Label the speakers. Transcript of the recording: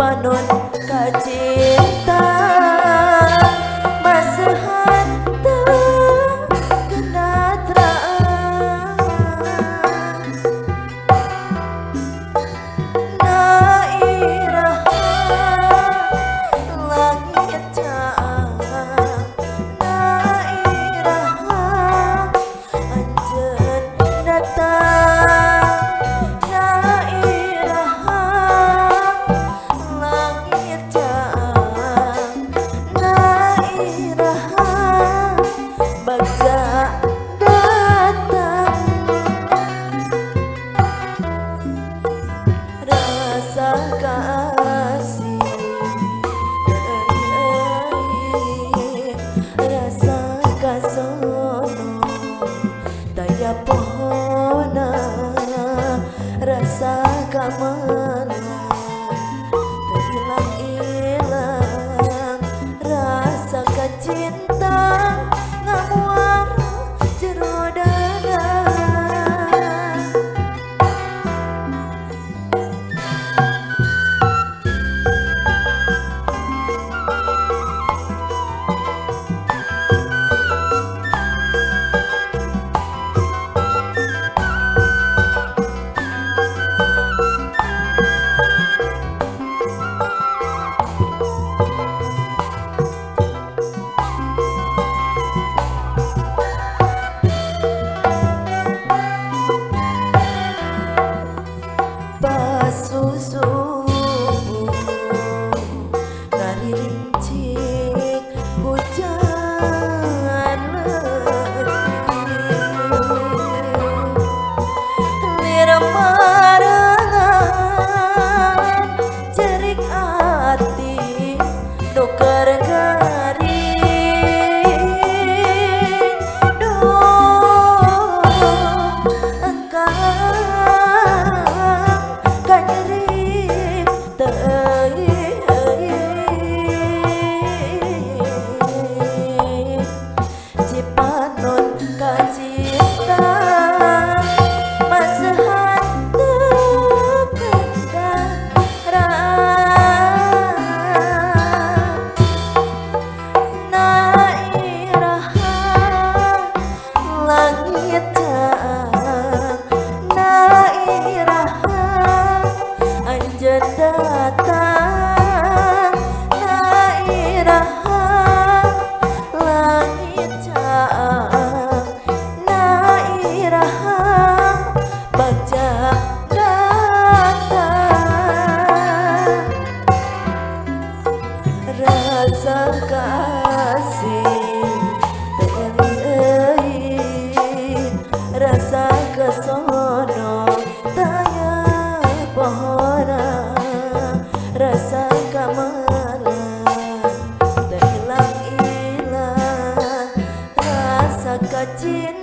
Speaker 1: Panon kacinta masahan kenatraan nairaha langit caang nairaha anjeun datang pohona rasa kamana terhilang-hilang rasa kacinta ngamuar jero dada. Susu dari rincik hujan lir marangan cerik hati nuker garing dong engkau Cipanon kacinta masahan kendaraan nairaha langit caang nairaha anjeun datang nairaha langit caang nairaha baca datang rasa kasih teuing rasa kesono taya pohona rasa kamalan terhilang-hilang rasa kacinta